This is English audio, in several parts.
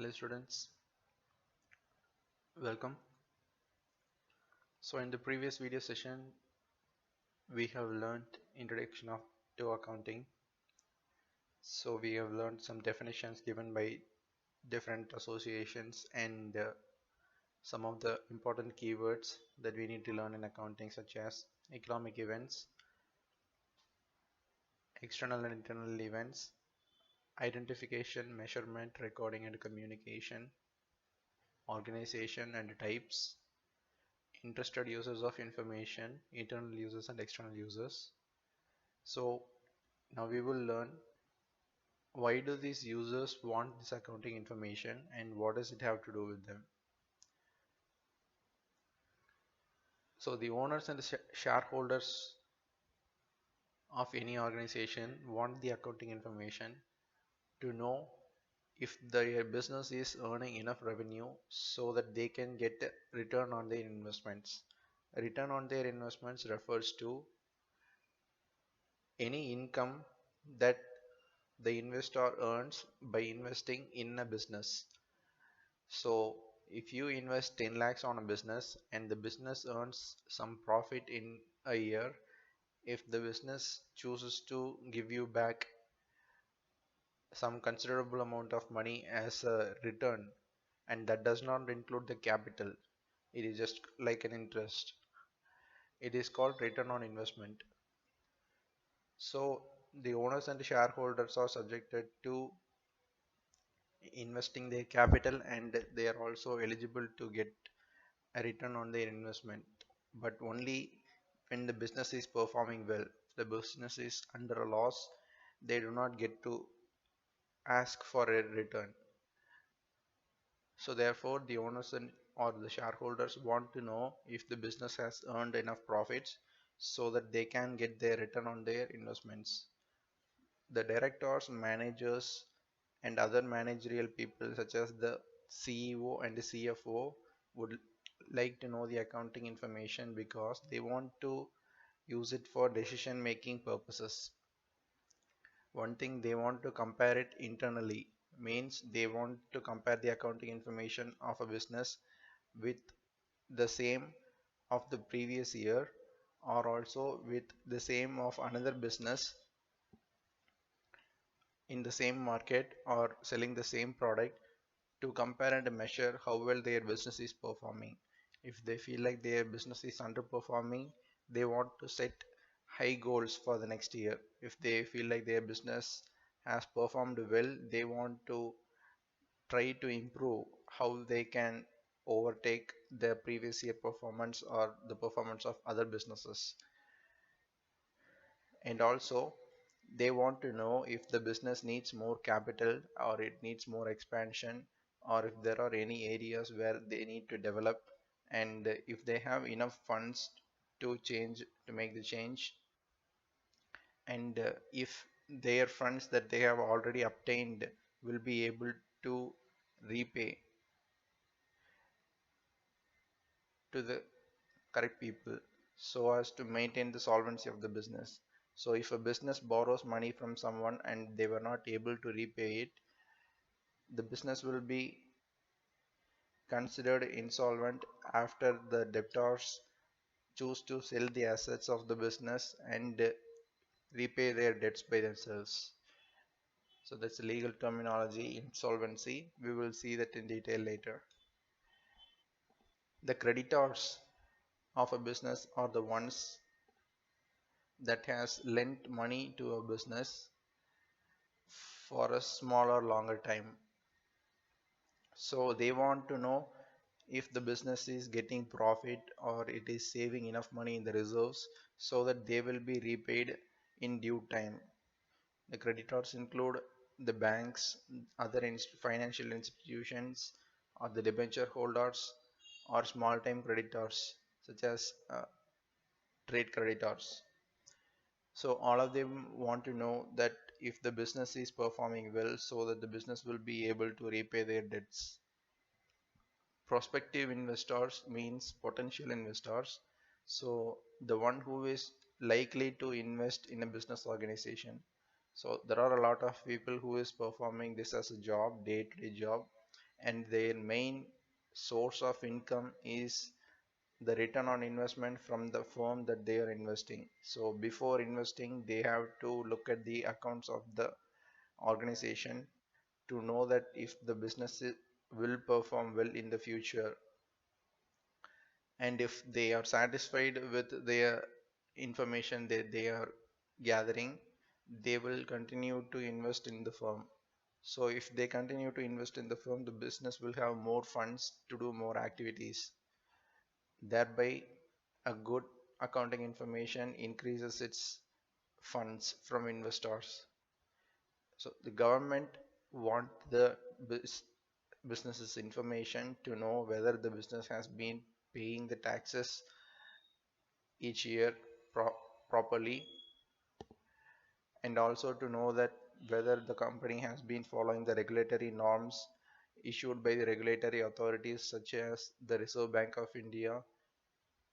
Hello students, welcome. So in the previous video session we have learned introduction to accounting. So we have learned some definitions given by different associations and some of the important keywords that we need to learn in accounting, such as economic events, external and internal events, identification, measurement, recording and communication, organization and types, interested users of information, internal users and external users. So now we will learn why do these users want this accounting information and what does it have to do with them. So the owners and the shareholders of any organization want the accounting information to know if their business is earning enough revenue so that they can get a return on their investments. A return on their investments refers to any income that the investor earns by investing in a business. So if you invest 10 lakhs on a business and the business earns some profit in a year, if the business chooses to give you back some considerable amount of money as a return, and that does not include the capital, it is just like an interest, it is called return on investment. So the owners and the shareholders are subjected to investing their capital and they are also eligible to get a return on their investment, but only when the business is performing well. If the business is under a loss, they do not get to ask for a return. So therefore the owners and or the shareholders want to know if the business has earned enough profits so that they can get their return on their investments. The directors, managers and other managerial people such as the CEO and the CFO would like to know the accounting information because they want to use it for decision making purposes. One thing, they want to compare it internally, means they want to compare the accounting information of a business with the same of the previous year or also with the same of another business in the same market or selling the same product, to compare and measure how well their business is performing. If they feel like their business is underperforming, they want to set high goals for the next year. If they feel like their business has performed well, they want to try to improve how they can overtake their previous year performance or the performance of other businesses. And also they want to know if the business needs more capital or it needs more expansion, or if there are any areas where they need to develop, and if they have enough funds to make the change, and if their funds that they have already obtained will be able to repay to the correct people so as to maintain the solvency of the business. So if a business borrows money from someone and they were not able to repay it, the business will be considered insolvent after the debtors choose to sell the assets of the business and repay their debts by themselves. So that's the legal terminology, insolvency. We will see that in detail later. The creditors of a business are the ones that has lent money to a business for a smaller longer time. So they want to know if the business is getting profit or it is saving enough money in the reserves so that they will be repaid in due time. The creditors include the banks, other financial institutions, or the debenture holders, or small time creditors such as trade creditors. So all of them want to know that if the business is performing well so that the business will be able to repay their debts. Prospective investors means potential investors, so the one who is likely to invest in a business organization. So there are a lot of people who is performing this as a job, day-to-day job, and their main source of income is the return on investment from the firm that they are investing. So before investing, they have to look at the accounts of the organization to know that if the business will perform well in the future, and if they are satisfied with their information that they are gathering, they will continue to invest in the firm. So if they continue to invest in the firm, the business will have more funds to do more activities. Thereby, a good accounting information increases its funds from investors. So the government want the business's information to know whether the business has been paying the taxes each year pro properly, and also to know that whether the company has been following the regulatory norms issued by the regulatory authorities such as the Reserve Bank of India,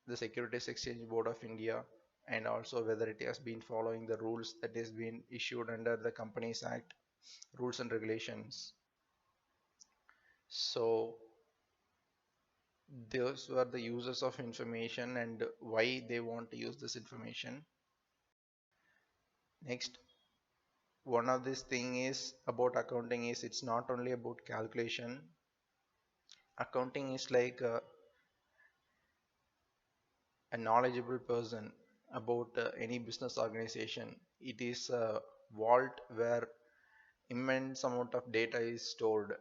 the Securities Exchange Board of India, and also whether it has been following the rules that has been issued under the Companies Act, rules and regulations. So those were the users of information and why they want to use this information. Next, one of this thing is about accounting is it's not only about calculation. Accounting is like a knowledgeable person about any business organization. It is a vault where immense amount of data is stored.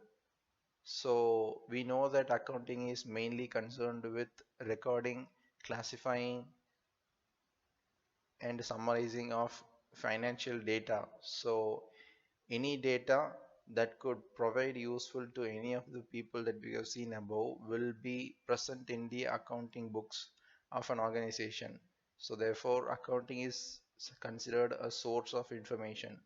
So we know that accounting is mainly concerned with recording, classifying, and summarizing of financial data. So any data that could provide useful to any of the people that we have seen above will be present in the accounting books of an organization. So therefore accounting is considered a source of information.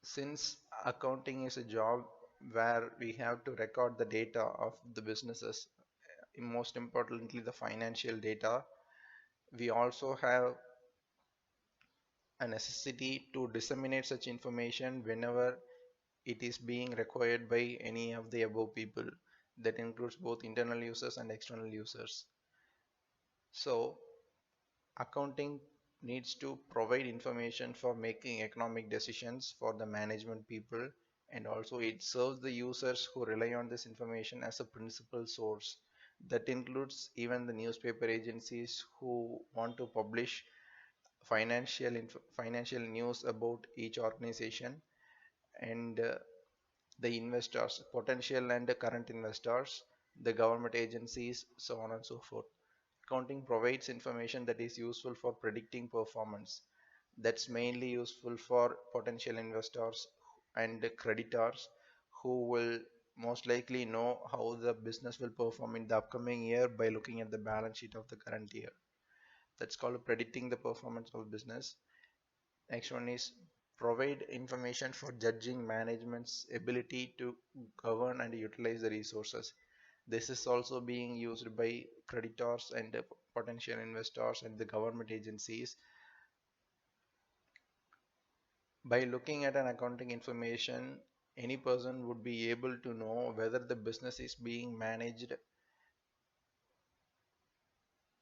Since accounting is a job where we have to record the data of the businesses, most importantly the financial data, we also have a necessity to disseminate such information whenever it is being required by any of the above people. That includes both internal users and external users. So accounting needs to provide information for making economic decisions for the management people, and also it serves the users who rely on this information as a principal source. That includes even the newspaper agencies who want to publish financial news about each organization, and the investors, potential and current investors, the government agencies, so on and so forth. Accounting provides information that is useful for predicting performance. That's mainly useful for potential investors and creditors who will most likely know how the business will perform in the upcoming year by looking at the balance sheet of the current year. That's called predicting the performance of business. Next one is provide information for judging management's ability to govern and utilize the resources. This is also being used by creditors and potential investors and the government agencies. By looking at an accounting information, any person would be able to know whether the business is being managed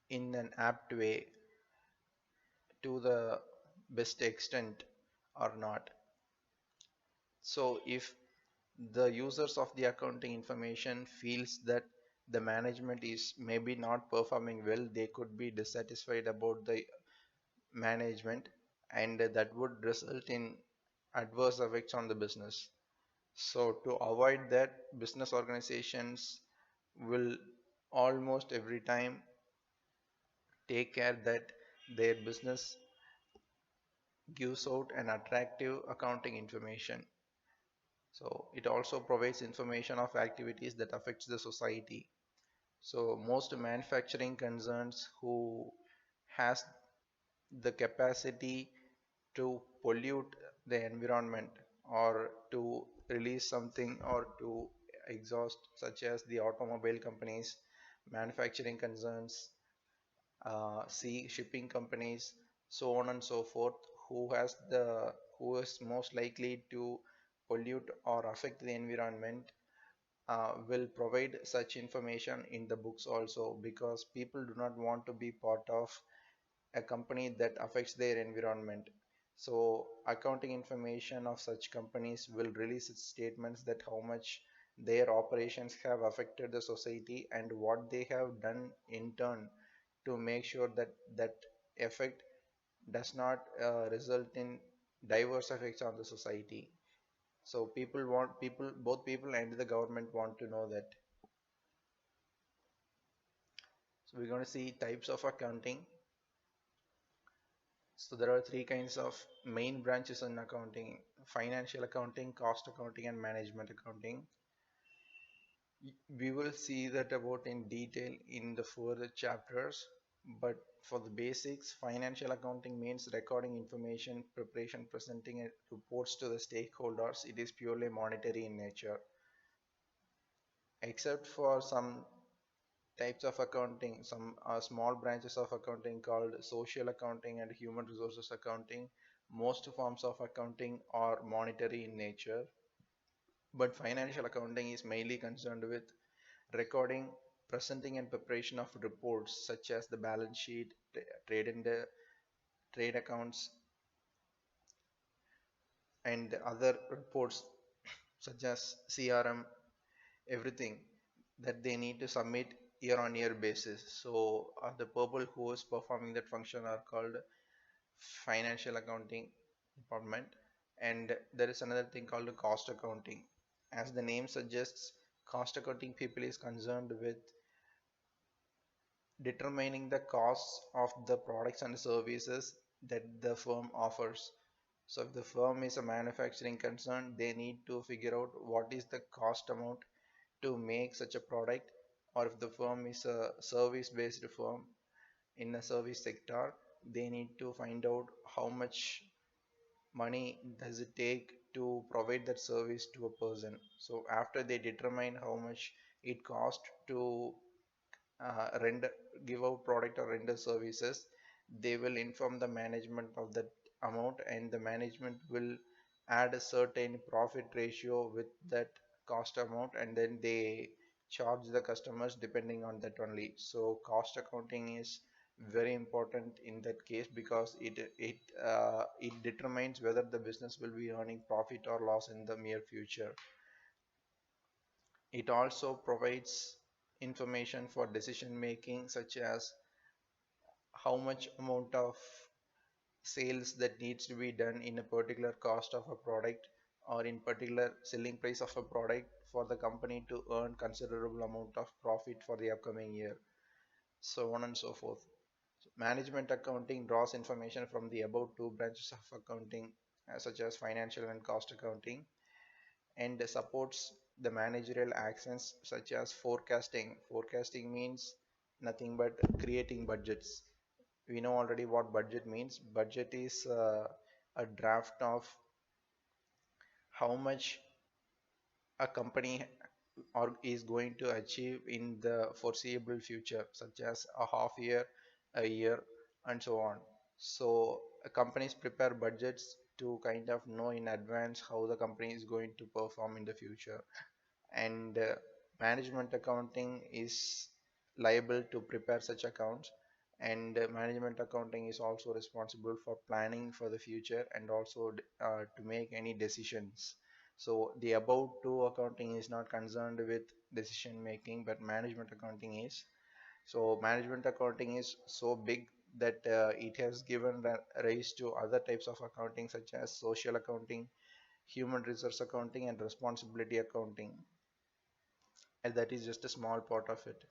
in an apt way to the best extent or not. So if the users of the accounting information feels that the management is maybe not performing well, they could be dissatisfied about the management, and that would result in adverse effects on the business. So to avoid that, business organizations will almost every time take care that their business gives out an attractive accounting information. So it also provides information of activities that affects the society. So most manufacturing concerns who has the capacity to pollute the environment or to release something or to exhaust, such as the automobile companies, manufacturing concerns, sea shipping companies. so on and so forth, who is most likely to pollute or affect the environment, will provide such information in the books also, because people do not want to be part of a company that affects their environment. So accounting information of such companies will release its statements that how much their operations have affected the society and what they have done in turn to make sure that that effect does not result in diverse effects on the society. So both people and the government want to know that. So we're going to see types of accounting. So there are three kinds of main branches in accounting: financial accounting, cost accounting, and management accounting. We will see that about in detail in the further chapters, but for the basics, financial accounting means recording information, preparation, presenting reports to the stakeholders. It is purely monetary in nature, except for some types of accounting, some small branches of accounting called social accounting and human resources accounting. Most forms of accounting are monetary in nature, but financial accounting is mainly concerned with recording, presenting, and preparation of reports such as the balance sheet, trade and trade accounts, and other reports such as CRM, everything that they need to submit year on year basis. So the people who is performing that function are called financial accounting department. And there is another thing called cost accounting. As the name suggests, cost accounting people is concerned with determining the costs of the products and services that the firm offers. So if the firm is a manufacturing concern, they need to figure out what is the cost amount to make such a product, or if the firm is a service based firm in a service sector, they need to find out how much money does it take to provide that service to a person. So after they determine how much it costs to render give out product or render services, they will inform the management of that amount, and the management will add a certain profit ratio with that cost amount, and then they charge the customers depending on that only. So cost accounting is very important in that case, because it determines whether the business will be earning profit or loss in the near future. It also provides information for decision making, such as how much amount of sales that needs to be done in a particular cost of a product, or in particular selling price of a product, for the company to earn considerable amount of profit for the upcoming year, so on and so forth. Management accounting draws information from the above two branches of accounting, such as financial and cost accounting, and supports the managerial actions such as forecasting. Forecasting means nothing but creating budgets. We know already what budget means. Budget is a draft of how much a company or is going to achieve in the foreseeable future, such as a half year, a year, and so on. So companies prepare budgets to kind of know in advance how the company is going to perform in the future. And management accounting is liable to prepare such accounts, and management accounting is also responsible for planning for the future, and also to make any decisions. So the above two accounting is not concerned with decision making, but management accounting is. So management accounting is so big that it has given rise to other types of accounting, such as social accounting, human resource accounting, and responsibility accounting, and that is just a small part of it.